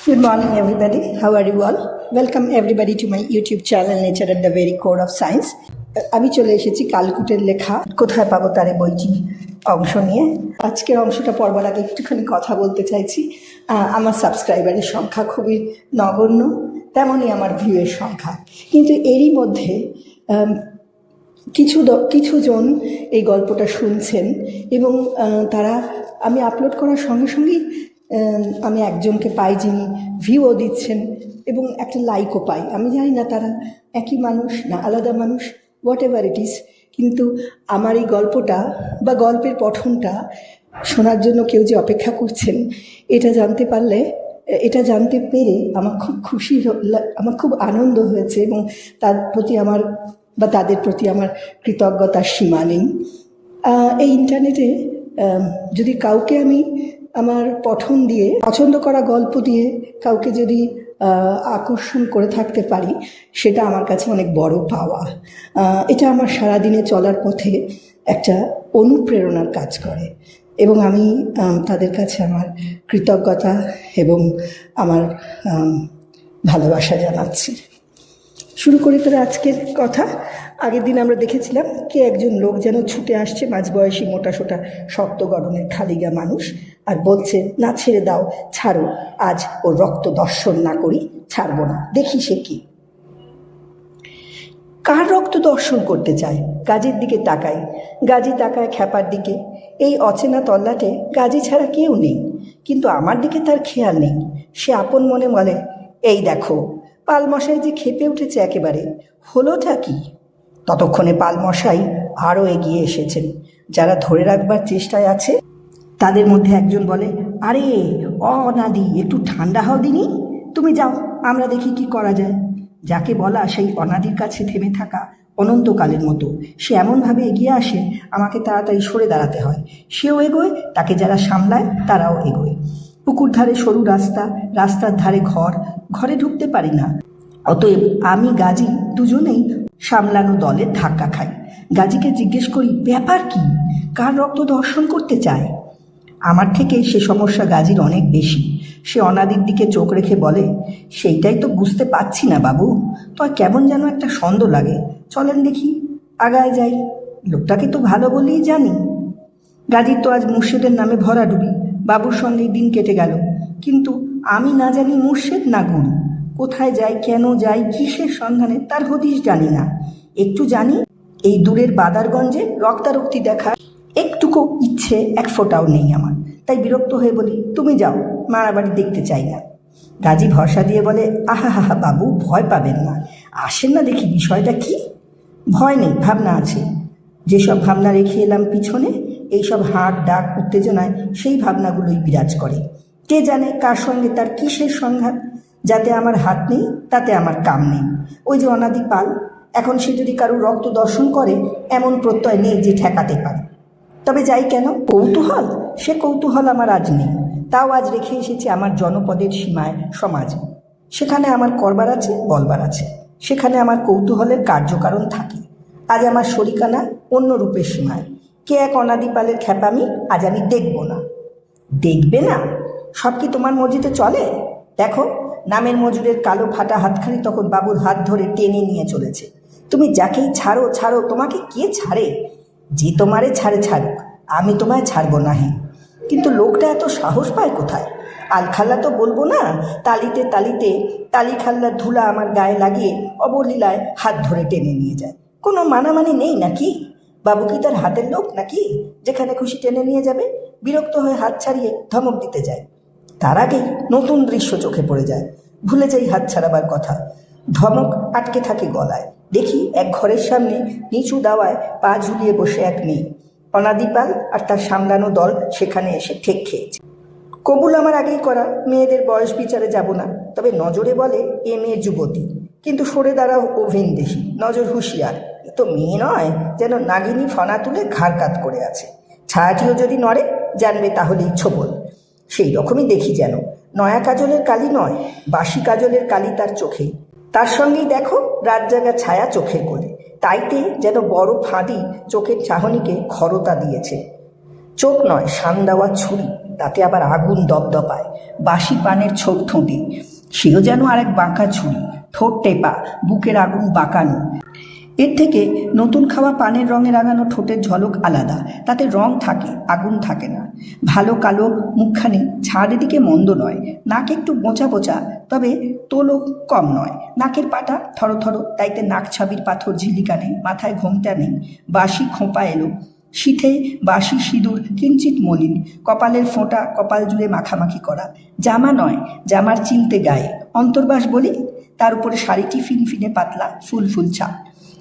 Good morning, everybody. How are you all? Welcome everybody to my YouTube channel, Nature at the Very Core of Science. আমি চলে এসেছি কালকুটের লেখা কোথায় পাবো তারে বইটি অংশ নিয়ে। আজকের অংশটা পড়বার আগে একটুখানি কথা বলতে চাইছি। আমার সাবস্ক্রাইবারের সংখ্যা খুবই নগণ্য, তেমনই আমার ভিউয়ের সংখ্যা, কিন্তু এরই মধ্যে কিছুজন এই গল্পটা শুনছেন এবং তারা আমি আপলোড করার সঙ্গে সঙ্গেই আমি একজনকে পাই যিনি ভিউও দিচ্ছেন এবং একটা লাইকও পাই। আমি জানি না তারা একই মানুষ না আলাদা মানুষ, হোয়াট এভার ইট ইজ, কিন্তু আমার এই গল্পটা বা গল্পের পঠনটা শোনার জন্য কেউ যে অপেক্ষা করছেন এটা জানতে পেরে আমার খুব আমার খুব আনন্দ হয়েছে এবং তাদের প্রতি আমার কৃতজ্ঞতার সীমা নেই। এই ইন্টারনেটে যদি কাউকে আমি আমার পঠন দিয়ে পছন্দ করা গল্প দিয়ে কাউকে যদি আকর্ষণ করে থাকতে পারি, সেটা আমার কাছে অনেক বড় পাওয়া। এটা আমার সারাদিনে চলার পথে একটা অনুপ্রেরণার কাজ করে এবং আমি তাদের কাছে আমার কৃতজ্ঞতা এবং আমার ভালোবাসা জানাচ্ছি। শুরু করি তাহলে আজকের কথা। আগের দিন আমরা দেখেছিলাম একজন লোক যেন ছুটে আসছে, মাঝবয়সী মোটাসোটা শক্ত গড়নের খালিগা মানুষ, আর বলছে, না ছেড়ে দাও, ছাড়ো, আজ ওর রক্ত দর্শন না করি ছাড়বো না, দেখি সে কি। কার রক্ত দর্শন করতে চায়? গাজীর দিকে তাকাই, গাজী তাকায় খ্যাপার দিকে। এই অচেনা তল্লাটে গাজী ছাড়া কেউ নেই, কিন্তু আমার দিকে তার খেয়াল নেই। সে আপন মনে বলে, এই দেখো পালমশাই যে ক্ষেপে উঠেছে একেবারে, হলোটা কি? ততক্ষণে পালমশাই আরও এগিয়ে এসেছেন। যারা ধরে রাখবার চেষ্টায় আছে তাদের মধ্যে একজন বলে, আরে অনাদি, একটু ঠান্ডা হও দিনি, তুমি যাও, আমরা দেখি কি করা যায়। যাকে বলা সেই অনাদির কাছে থেমে থাকা অনন্তকালের মতো। সে এমনভাবে এগিয়ে আসে আমাকে তাড়াতাড়ি সরে দাঁড়াতে হয়। সেও এগোয়, তাকে যারা সামলায় তারাও এগোয়। পুকুর ধারে সরু রাস্তা, রাস্তার ধারে ঘরে ঢুকতে পারি না। অতএব আমি গাজী দুজনেই সামলানো দলের ধাক্কা খাই। গাজীকে জিজ্ঞেস করি, ব্যাপার কি? কার রক্ত দর্শন করতে চায়? আমার থেকে সে সমস্যা গাজীর অনেক বেশি। সে অনাদির দিকে চোখ রেখে বলে, সেইটাই তো বুঝতে পারছি না বাবু, তো কেমন যেন একটা সন্দেহ লাগে। চলেন দেখি, আগায় যাই। লোকটাকে তো ভালো বলেই জানি। গাজীর তো আজ মুর্শেদের নামে ভরাডুবি, বাবুর সঙ্গেই দিন কেটে গেল, কিন্তু আমি না জানি মুর্শেদ না গুরু। কোথায় যাই, কেন যাই, কিসের সন্ধানে, তার হদিশ জানি না। একটু জানি এই দূরের বাদারগঞ্জে রক্তারক্তি দেখার একটুকু ইচ্ছে এক ফোঁটাও নেই আমার। তাই বিরক্ত হয়ে বলি, তুমি যাও, মারাবাড়ি দেখতে চাই না। গাজী ভরসা দিয়ে বলে, আহা হা বাবু, ভয় পাবেন না, আসেন না দেখি বিষয়টা কি। ভয় নেই, ভাবনা আছে। যেসব ভাবনা রেখে এলাম পিছনে, এইসব হাঁক ডাক উত্তেজনায় সেই ভাবনাগুলোই বিরাজ করে। কে জানে কার সঙ্গে তার কিসের সংঘাত। যাতে আমার হাত নেই তাতে আমার কাম নেই। ওই যে অনাদি পাল, এখন সে যদি কারো রক্ত দর্শন করে এমন প্রত্যয় নেই যে ঠেকাতে পারে। তবে যাই কেন, কৌতূহল, সে কৌতূহল আমার আজ নেই। তাও আজ রেখে এসেছি আমার জনপদের সীমায় সমাজে। সেখানে আমার করবার আছে, বলবার আছে। সেখানে আমার কৌতূহলের কার্যকারণ থাকে। আজ আমার শরিকানা অন্য রূপের সীমায়। এক অনাদি পালের খ্যাপামি আজ আমি দেখব না। দেখবে না? সব কি তোমার মর্জিতে চলে? দেখো, নামের মজুরের কালো ফাটা হাতখানি তখন বাবুর হাত ধরে টেনে নিয়ে চলেছে। তুমি যাকেই ছাড়ো ছাড়ো, তোমাকে কে ছাড়ে? যে তোমারে ছাড়ুক, আমি তোমায় ছাড়বো না। হ্যাঁ, কিন্তু লোকটা এত সাহস পায় কোথায়? আলখাল্লা তো বলবো না, তালিতে তালিতে তালিখাল্লার ধুলা আমার গায়ে লাগিয়ে অবলীলায় হাত ধরে টেনে নিয়ে যায়। কোনো মানামানি নেই নাকি? বাবু কি তার হাতের লোক নাকি যেখানে খুশি টেনে নিয়ে যাবে? বিরক্ত হয়ে হাত ছাড়িয়ে ধমক দিতে যায়। তার আগেই নতুন দৃশ্য চোখে পড়ে যায়। ভুলে যাই হাত ছাড়াবার কথা। ধমক আটকে থাকে গলায়। দেখি এক ঘরের সামনে নিচু দাওয়ায় পা ঝুলিয়ে বসে এক মেয়ে। অনাদিপাল আর তার সামলানো দল সেখানে এসে ঠেক খেয়েছে। কবুল আমার আগেই করা, মেয়েদের বয়স বিচারে যাব না। তবে নজরে বলে এ মেয়ে যুবতী, কিন্তু সরে দাঁড়াও ওভেন দেশি, নজর হুঁশিয়ার। এ তো মেয়ে নয়, যেন নাগিনী ফনা তুলে ঘাড় কাত করে আছে। ছায়াটিও যদি নড়ে জানবে তাহলেই ছোবল। সেই রকমই দেখি যেন। নয়া কাজলের কালি নয়, বাসি কাজলের কালি তার চোখে। তার সঙ্গেই দেখো রাত জাগা ছায়া চোখের কোলে। তাইতে যেন বড় ফাঁদি চোখের চাহনিকে খরতা দিয়েছে। চোখ নয়, শান দেওয়া ছুরি। তাতে আবার আগুন দপদপায়, বাসি পানের ছোপ ঠোঁটে। সেও যেন আরেক বাঁকা ছুরি, ঠোঁট টেপা, বুকের আগুন বাঁকানো। এর থেকে নতুন খাওয়া পানের রঙে রাঙানো ঠোঁটের ঝলক আলাদা, তাতে রং থাকে, আগুন থাকে না। ভালো কালো মুখখানি ছাড়ের দিকে মন্দ নয়, নাক একটু বোঁচা বোঁচা, তবে তোলও কম নয়। নাকের পাটা থরথর, তাইতে নাক ছাবির পাথর ঝিলিকানে, মাথায় ঘোমটা নেই, বাসি খোঁপা এলো, শীতে বাসি সিঁদুর কিঞ্চিত মলিন, কপালের ফোঁটা কপাল জুড়ে মাখামাখি করা। জামা নয়, জামার চিলতে গায়ে, অন্তর্বাস বলি। তার উপরে শাড়িটি ফিনফিনে পাতলা, ফুল ফুল ছাপ।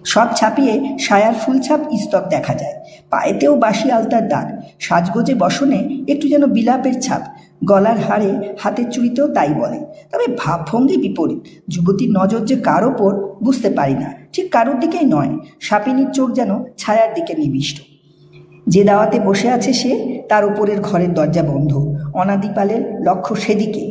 সব ছাপিয়ে সায়ার ফুল ছাপ স্তব দেখা যায়। পায়েতেও বাসি আলতার দাগ, সাজগোজে বসনে একটু যেন বিলাপের ছাপ। গলার হাড়ে, হাতের চুড়িতেও তাই বলে। তবে ভাবভঙ্গি বিপরীত। যুবতীর নজর যে কার ওপর বুঝতে পারি না, ঠিক কারোর দিকেই নয়। সাপিনীর চোখ যেন ছায়ার দিকে নিবিষ্ট। যে দাওয়াতে বসে আছে সে, তার উপরের ঘরের দরজা বন্ধ। অনাদিপালের লক্ষ্য সেদিকে।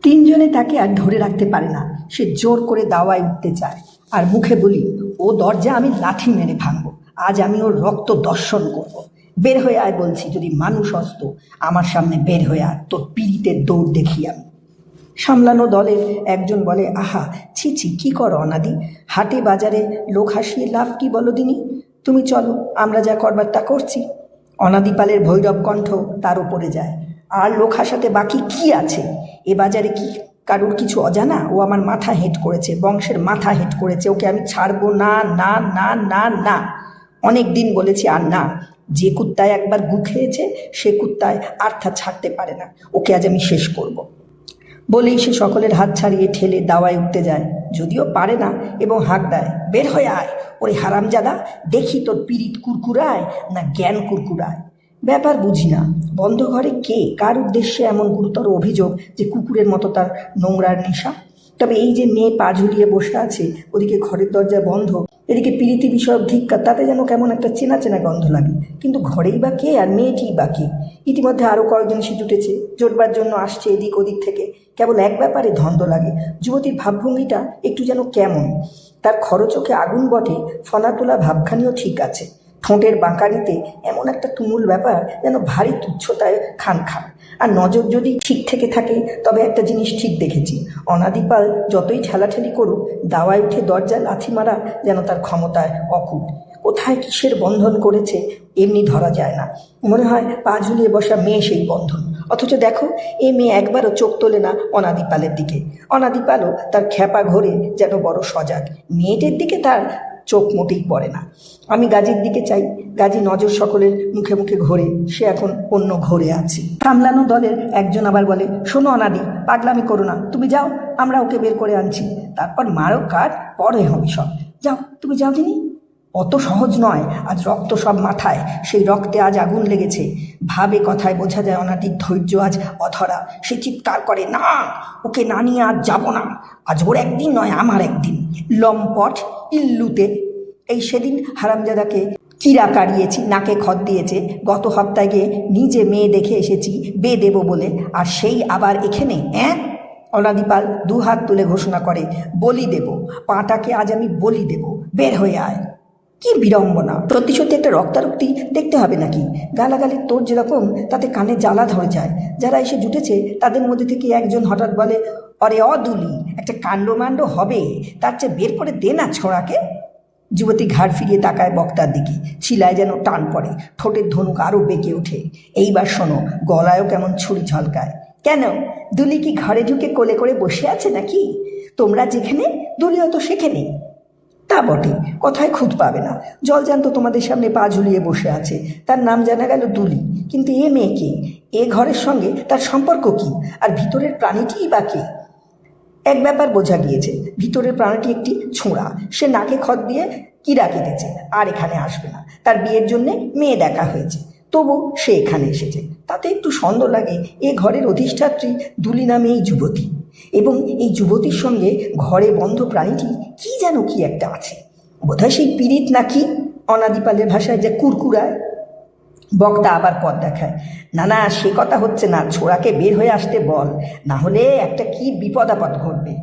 তিনজনে তাকে আর ধরে রাখতে পারে না। সে জোর করে দাওয়ায় উঠতে চায়, আর মুখে বলি, ও দরজা আমি লাঠি মেরে ভাঙবো, আজ আমি ওর রক্ত দর্শন করব। বের হয়ে আয় বলছি, যদি মানুষ হস্ত আমার সামনে বের হয়ে আয়, তোর পীড়িতের দৌড় দেখি আমি। সামলানো দলের একজন বলে, আহা ছি ছি, কী করো অনাদি, হাটে বাজারে লোক হাসিয়ে লাভ কি বলো দিনি? তুমি চলো, আমরা যা করবার তা করছি। অনাদিপালের ভৈরব কণ্ঠ তার উপরে যায়, আর লোক হাসাতে বাকি কি আছে? এ বাজারে কি কারুর কিছু অজানা? ও আমার মাথা হেঁট করেছে, বংশের মাথা হেঁট করেছে, ওকে আমি ছাড়বো না, না না না না। অনেক দিন বলেছি আর না। যে কুত্তায় একবার গু খেয়েছে সে কুত্তায় আর তা ছাড়তে পারে না। ওকে আজ আমি শেষ করব। বলেই সে সকলের হাত ছাড়িয়ে ঠেলে দাওয়ায় উঠতে যায়, যদিও পারে না, এবং হাঁক দেয়, বের হয়ে আয় ওরে হারামজাদা, দেখি তোর পীড়িত কুরকুরায় না জ্ঞান কুরকুরায়। ব্যাপার বুঝি না, বন্ধ ঘরে কে, কার উদ্দেশ্যে এমন গুরুতর অভিযোগ যে কুকুরের মতো তার নোংরার নেশা? তবে এই যে মেয়ে পা ঝুলিয়ে বসে আছে, ওদিকে ঘরের দরজা বন্ধ, এদিকে পীড়িতি বিষয়ক ধিক্কার, তাতে যেন কেমন একটা চেনা চেনা গন্ধ লাগে। কিন্তু ঘরেই বা কে, আর মেয়েটিই বা কে? ইতিমধ্যে আরও কয়েকজন সে জুটেছে, জোটবার জন্য আসছে এদিক ওদিক থেকে। কেবল এক ব্যাপারে ধন্দ লাগে, যুবতীর ভাবভঙ্গিটা একটু যেন কেমন। তার খরচোখে আগুন বটে, ফনা তোলা ভাবখানিও ঠিক আছে। ঠোঁটের বাঁকানিতে এমন একটা তুমুল ব্যাপার, যেন ভারী তুচ্ছতায় খান খান। আর নজর যদি ঠিক থেকে থাকে, তবে একটা জিনিস ঠিক দেখেছি, অনাদিপাল যতই ঠেলাঠেলি করুক, দাওয়ায় উঠে দরজা লাথি মারা যেন তার ক্ষমতায় অকূট। কোথায় কিসের বন্ধন করেছে এমনি ধরা যায় না। মনে হয় পা ঝুলিয়ে বসা মেয়ে সেই বন্ধন। অথচ দেখো, এ মেয়ে একবারও চোখ তোলে না অনাদিপালের দিকে। অনাদিপালও তার খ্যাপা ঘোরে যেন বড় সজাগ। মেয়েটির দিকে তার চোখ মোটেই পড়ে না। আমি গাজীর দিকে চাই, গাজী নজর সকলের মুখে মুখে ঘোরে, সে এখন অন্য ঘোরে আছে। সামলানো দলের একজন আবার বলে, শোনো অনাদি, পাগলামি করো না, তুমি যাও, আমরা ওকে বের করে আনছি, তারপর মারো কাট, পরে হবে সব। যাও, তুমি যাও দিনি। অত সহজ নয়, আজ রক্ত সব মাথায়, সেই রক্তে আজ আগুন লেগেছে। ভাবে কথায় বোঝা যায় অনাদির ধৈর্য আজ অধরা। সে চিৎকার করে, না, ওকে না নিয়ে আজ যাব না, আজ ওর একদিন নয় আমার একদিন। লম্পট ইল্লুতে, এই সেদিন হারামজাদাকে কিরা কাড়িয়েছি, নাকে খত দিয়েছে, গত সপ্তাহে গিয়ে নিজে মেয়ে দেখে এসেছি বে দেব বলে, আর সেই আবার এখানে। অনাদিপাল দুহাত তুলে ঘোষণা করে, বলি দেব, পাটাকে আজ আমি বলি দেব, বের হয়ে আয়। কি বিড়ম্বনা! সত্যি সত্যি একটা রক্তারক্তি দেখতে হবে নাকি? গালাগালির তোর যেরকম, তাতে কানে জ্বালা ধরে যায়। যারা এসে জুটেছে তাদের মধ্যে থেকে একজন হঠাৎ বলে, অরে অদুলি, একটা কাণ্ডমাণ্ড হবে, তার চেয়ে বের করে দে না ছোঁড়াকে। যুবতী ঘাড় ফিরিয়ে তাকায় বক্তার দিকে, ছিলায় যেন টান পড়ে, ঠোঁটের ধনুক আরও বেঁকে ওঠে। এইবার শোনো, গলায়ও কেমন ছুরি ঝলকায়। কেন, দুলি কি ঘরে ঢুকে কোলে করে বসে আছে নাকি? তোমরা যেখানে, দুলিও তো সেখানে। তা বটে, কথায় খুঁত পাবে না। জলজান্ত তোমাদের সামনে পা ঝুলিয়ে বসে আছে, তার নাম জানা গেল দুলি। কিন্তু এ মেয়েকে, এ ঘরের সঙ্গে তার সম্পর্ক কি? আর ভিতরের প্রাণীটিই বা কে? এক ব্যাপার বোঝা গিয়েছে, ভিতরের প্রাণীটি একটি ছোঁড়া। সে নাকে খত দিয়ে কিরা কেটেছে, আর এখানে আসবে না। তার বিয়ের জন্যে মেয়ে দেখা হয়েছে, তবু সে এখানে এসেছে। তাতে একটু সন্দেহ লাগে, এ ঘরের অধিষ্ঠাত্রী দুলি নামে এই যুবতী, এবং এই যুবতীর সঙ্গে ঘরে বন্ধ প্রাণীটি কি যেন কি একটা আছে। বোধহয় সেই পীড়িত নাকি, অনাদিপালের ভাষায় যে কুরকুরায়। বক্তা আবার পথ দেখায়, না না, সে কথা হচ্ছে না, ছোড়াকে বের হয়ে আসতে বল, না হলে একটা কি বিপদ আপদ ঘটবে।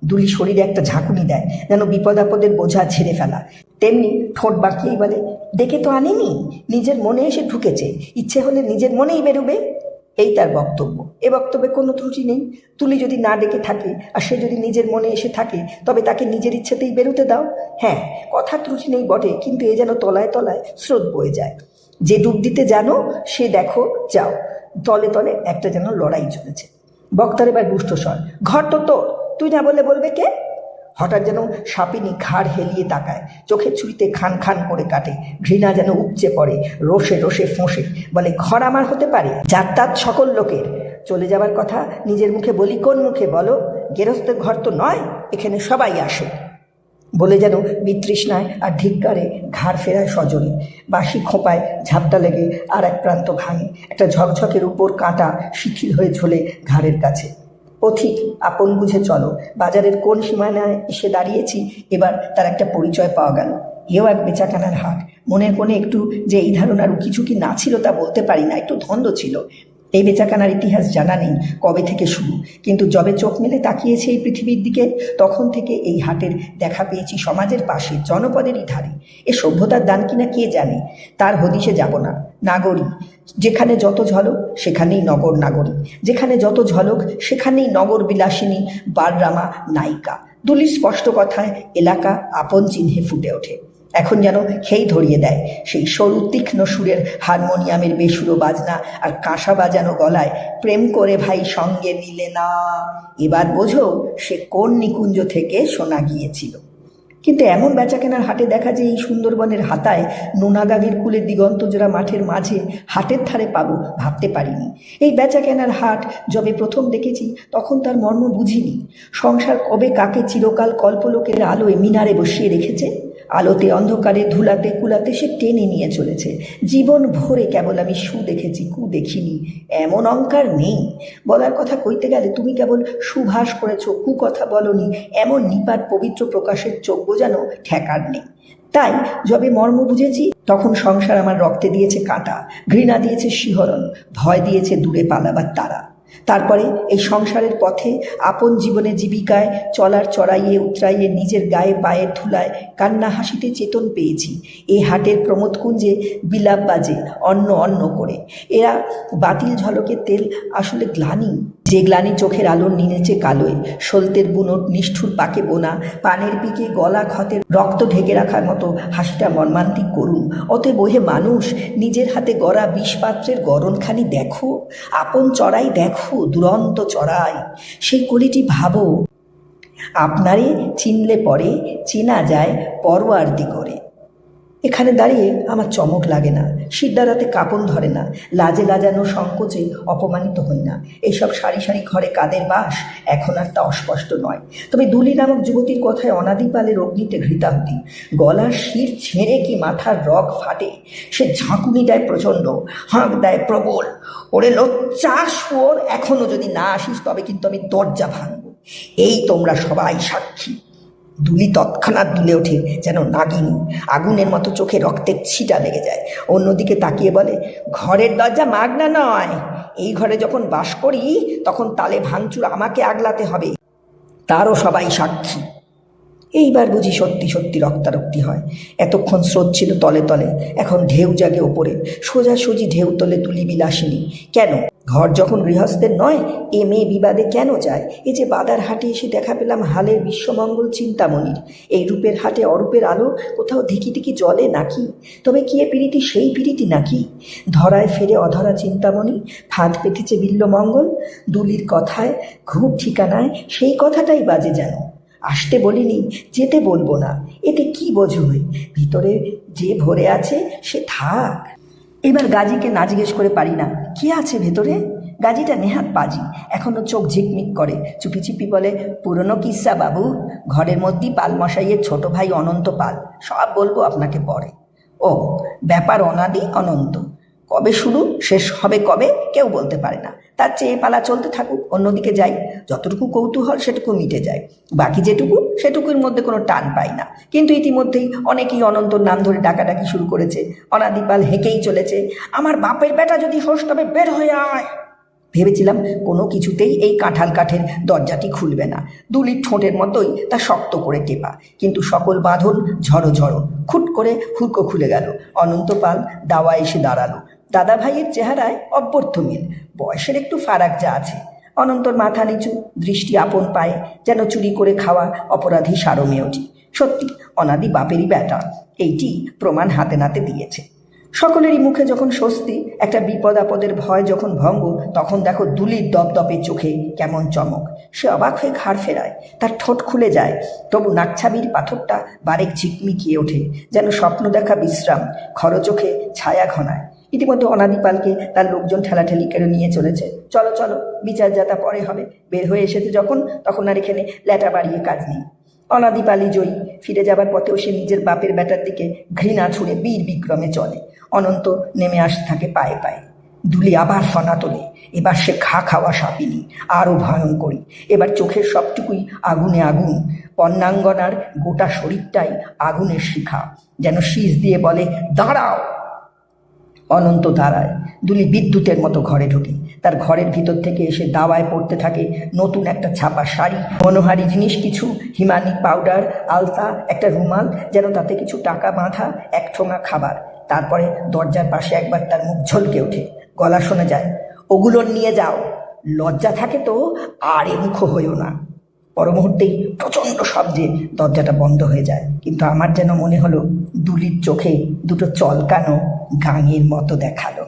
দুলি শরীরে একটা ঝাঁকুনি দেয়, যেন বিপদ আপদের বোঝা ছেড়ে ফেলা। তেমনি ঠোঁট বাঁকিয়েই বলে, ডেকে তো আনিনি, নিজের মনে এসে ঢুকেছে, ইচ্ছে হলে নিজের মনেই বেরোবে। এই তার বক্তব্য। এ বক্তব্যে কোনো ত্রুটি নেই। তুলি যদি না ডেকে থাকে আর সে যদি নিজের মনে এসে থাকে, তবে তাকে নিজের ইচ্ছেতেই বেরোতে দাও। হ্যাঁ, কথা ত্রুটি নেই বটে, কিন্তু এ যেন তলায় তলায় স্রোত বয়ে যায়। যে ডুব দিতে জানো সে দেখো যাও, তলে তলে একটা যেন লড়াই চলেছে। বক্তার এবার দুষ্ট স্বর, ঘর তো তোর, তুই না বললে বলবে কে? হঠাৎ যেন সাপিনী ঘাড় হেলিয়ে তাকায়, চোখের ছুরিতে খান খান করে কাটে, ঘৃণা যেন উপচে পড়ে, রোষে রোষে ফোঁসে, বলে ঘর আমার হতে পারে? যাত্রাত সকল লোকের। চলে যাবার কথা নিজের মুখে বলি কোন মুখে বলো? গেরস্তের ঘর তো নয়, এখানে সবাই আসে। বলে যেন বিতৃষ্ণায় আর ধিক্কারে ঘাড় ফেরায় সজনে। বাঁশি খোঁপায় ঝাপটা লেগে আর এক প্রান্ত ভাঙে, একটা ঝকঝকের উপর কাঁটা শিথিল হয়ে ঝোলে ঘাড়ের কাছে। পথিক, আপন বুঝে চলো। বাজারের কোন সীমানায় এসে দাঁড়িয়েছি, এবার তার একটা পরিচয় পাওয়া গেল। এও এক বেচাকেনার হাট। মনের কোণে একটু যে এই ধারণার উকিঝুঁকি না ছিল তা বলতে পারি না, একটু ধন্দ ছিল। এই বেচাকেনার ইতিহাস জানা নেই কবে থেকে শুরু, কিন্তু যবে চোখ মেলে তাকিয়েছে এই পৃথিবীর দিকে, তখন থেকে এই হাটের দেখা পেয়েছি সমাজের পাশে, জনপদেরই ধারে। এ সভ্যতার দান কিনা কে জানে, তার হদিশে যাব না। নাগরী, যেখানে যত ঝলক সেখানেই নগর নাগরী, যেখানে যত ঝলক সেখানেই নগর বিলাসিনী বাররামা নায়িকা। দুলির স্পষ্ট কথায় এলাকা আপন চিহ্নে ফুটে ওঠে। এখন যেন খেই ধরিয়ে দেয় সেই সরু তীক্ষ্ণ সুরের হারমোনিয়ামের বেসুরো বাজনা আর কাঁসা বাজানো গলায়, প্রেম করে ভাই সঙ্গে নিলে না, এবার বোঝো সে কোন নিকুঞ্জ থেকে শোনা গিয়েছিল। কিন্তু এমন বেচাকেনার হাটে দেখা যায় এই সুন্দরবনের হাতায় নোনাগাগের কুলে দিগন্তজোড়া মাঠের মাঝে হাটের ধারে পাবো, ভাবতে পারিনি। এই বেচাকেনার হাট যবে প্রথম দেখেছি তখন তার মর্ম বুঝিনি। সংসার কবে কাকে চিরকাল কল্পলোকের আলোয় মিনারে বসিয়ে রেখেছে, আলোতে অন্ধকারে ধুলাতে কুলাতে সে টেনে নিয়ে চলেছে। জীবন ভরে কেবল আমি সু দেখেছি, কু দেখিনি, এমন অঙ্কার নেই। বলার কথা কইতে গেলে তুমি কেবল সুভাষ করেছ, কু কথা বলনি, এমন নিপাট পবিত্র প্রকাশের চোখ বোঝানো ঠেকার নেই। তাই যবে মর্ম বুঝেছি তখন সংসার আমার রক্তে দিয়েছে কাঁটা, ঘৃণা দিয়েছে শিহরণ, ভয় দিয়েছে দূরে পালাবার তারা। তারপরে এই সংসারের পথে আপন জীবনে জীবিকায় চলার চড়াইয়ে উতরাইয়ে নিজের গায়ে পায়ের ধুলায় কান্না হাসিতে চেতন পেয়েছি। এই হাটের প্রমোদকুঞ্জে বিলাপ বাজে অন্ন অন্ন করে। এরা বাতিল ঝলকের তেল আসলে গ্লানি, যে গ্লানি চোখের আলোর নিনেছে কালোয়, সলতের বুনোট নিষ্ঠুর পাকে বোনা, পানের পিকে গলা ক্ষতের রক্ত ঢেকে রাখার মতো হাসিটা মর্মান্তিক করুন। অতএব ওহে মানুষ, নিজের হাতে গড়া বিষপাত্রের গড়নখানি দেখো, আপন চড়াই দেখো, দুরন্ত চড়াই, সেই কলিটি ভাবো। আপনারে চিনলে পরে চেনা যায় পরওয়ার্দি করে। এখানে দাঁড়িয়ে আমার চমক লাগে না, শিরদাঁড়াতে কাঁপন ধরে না, লাজে লাজানো সংকোচে অপমানিত হই না। এইসব সারি সারি ঘরে কাদের বাস এখন আর তা অস্পষ্ট নয়। তবে দুলি নামক যুবতীর কথায় অনাদিপালের অগ্নিতে ঘৃতাহুতি। গলার শির ছেড়ে কি মাথার রগ ফাটে, সে ঝাঁকুনি দেয় প্রচণ্ড, হাঁক দেয় প্রবল, ওরে লোচ্চা শুয়োর, এখনো যদি না আসিস তবে কিন্তু আমি দরজা ভাঙব। এই তোমরা সবাই সাক্ষী। দুলি তৎক্ষণাৎ দুলে ওঠে যেন নাগিনী, আগুনের মতো চোখে রক্তের ছিটা লেগে যায়। অন্যদিকে তাকিয়ে বলে, ঘরের দরজা মাগনা নয়, এই ঘরে যখন বাস করি তখন তালে ভাঙচুর আমাকে আগলাতে হবে, তারও সবাই সাক্ষী। এইবার বুঝি সত্যি সত্যি রক্তারক্তি হয়। এতক্ষণ স্রোত ছিল তলে তলে, এখন ঢেউ জাগে ওপরে, সোজাসুজি ঢেউ তোলে তুলি বিলাসিনী। কেন? ঘর যখন গৃহস্থের নয়, এ মেয়ে বিবাদে কেন যায়? এই যে বাদার হাটে এসে দেখা পেলাম হালের বিশ্বমঙ্গল চিন্তামণির, এই রূপের হাটে অরূপের আলো কোথাও ধিকি ধিকি জ্বলে নাকি? তবে কি এ পীড়িতি সেই পীড়িতি নাকি? ধরায় ফেরে অধরা চিন্তামণি, ফাঁদ পেতেছে বিল্বমঙ্গল। দুলির কথায় ঘুর ঠিকানায় সেই কথাটাই বাজে যেন। আসতে বলিনি, যেতে বলবো না, এতে কি বোঝোয়? ভিতরে যে ভরে আছে সে থাক। এবার গাজীকে না জিজ্ঞেস করে পারি না কে আছে ভেতরে। গাজীটা নেহাত পাজি, এখনো চোখ ঝিকমিক করে, চুপি চুপি বলে, পুরনো কিস্সা বাবু, ঘরের মধ্যেই পাল মশাইয়ের ছোট ভাই অনন্ত পাল, সব বলবো আপনাকে পরে। ও, ব্যাপার অনাদি অনন্ত, কবে শুরু শেষ হবে কবে কেউ বলতে পারে না। তার চেয়ে পালা চলতে থাকুক, অন্যদিকে যাই। যতটুকু কৌতূহল সেটুকু মিটে যায়, বাকি যেটুকু সেটুকুর মধ্যে কোনো টান পাই না। কিন্তু ইতিমধ্যেই অনেকেই অনন্তর নাম ধরে ডাকাডাকি শুরু করেছে। অনাদিপাল হেঁকেই চলেছে, আমার বাপের বেটা যদি হোস তবে বের হয়ে আয়। ভেবেছিলাম কোনো কিছুতেই এই কাঁঠাল কাঠের দরজাটি খুলবে না, দুলির ঠোঁটের মতোই তা শক্ত করে টেপা, কিন্তু সকল বাঁধন ঝড়ো ঝড়ো, খুট করে হুড়কো খুলে গেল। অনন্ত পাল দাওয়া এসে দাঁড়ালো। দাদা ভাইয়ের চেহারায় অভ্যর্থ মিল, বয়সের একটু ফারাক যা আছে। অনন্তর মাথা নিচু, দৃষ্টি আপন পায়ে, যেন চুরি করে খাওয়া অপরাধী সারমেয়টি। সত্যি অনাদি বাপেরই বেটা, এইটি প্রমাণ হাতে নাতে দিয়েছে। সকলেরই মুখে যখন স্বস্তি, একটা বিপদ আপদের ভয় যখন ভঙ্গ, তখন দেখো দুলির দপদপে চোখে কেমন চমক। সে অবাক হয়ে ঘাড় ফেরায়, তার ঠোঁট খুলে যায়, তবু নাকছাবির পাথরটা বারেক ঝিকমিকিয়ে ওঠে, যেন স্বপ্ন দেখা বিশ্রাম, খরচোখে ছায়া ঘনায়। ইতিমধ্যে অনাদিপালকে তার লোকজন ঠেলাঠেলি করে নিয়ে চলেছে। চলো চলো, বিচার যাতা পরে হবে। বের হয়ে এসেছে যখন, তখন আর এখানে ল্যাটা বাড়িয়ে কাজ নেই। অনাদিপালি জয়ী, ফিরে যাবার পথেও সে নিজের বাপের বেটার দিকে ঘৃণা ছুঁড়ে বীর বিক্রমে চলে। অনন্ত নেমে আসতে থাকে পায়ে পায়ে। দুলি আবার ফনা তোলে। এবার সে খাওয়া সাপিনী, আরও ভয়ঙ্করী। এবার চোখের সবটুকুই আগুনে আগুন, পণ্যাঙ্গনার গোটা শরীরটাই আগুনের শিখা, যেন শীষ দিয়ে বলে, দাঁড়াও। অনন্ত দাঁড়ায়। দুলি বিদ্যুতের মতো ঘরে ঢোকে। তার ঘরের ভিতর থেকে এসে দাওয়ায় পড়তে থাকে নতুন একটা ছাপা শাড়ি, মনোহারি জিনিস কিছু, হিমানি পাউডার, আলতা, একটা রুমাল, যেন তাতে কিছু টাকা বাঁধা, এক ঠোঙা খাবার। তারপরে দরজার পাশে একবার তার মুখ ঝলকে ওঠে, গলা শোনা যায়, ওগুলোর নিয়ে যাও। লজ্জা থাকে তো আর এ মুখো হইও না। পরমুহূর্তেই প্রচণ্ড শব্দে দরজাটা বন্ধ হয়ে যায়। কিন্তু আমার যেন মনে হলো দুলির চোখে দুটো চলকানো গাঙের মতো দেখালো।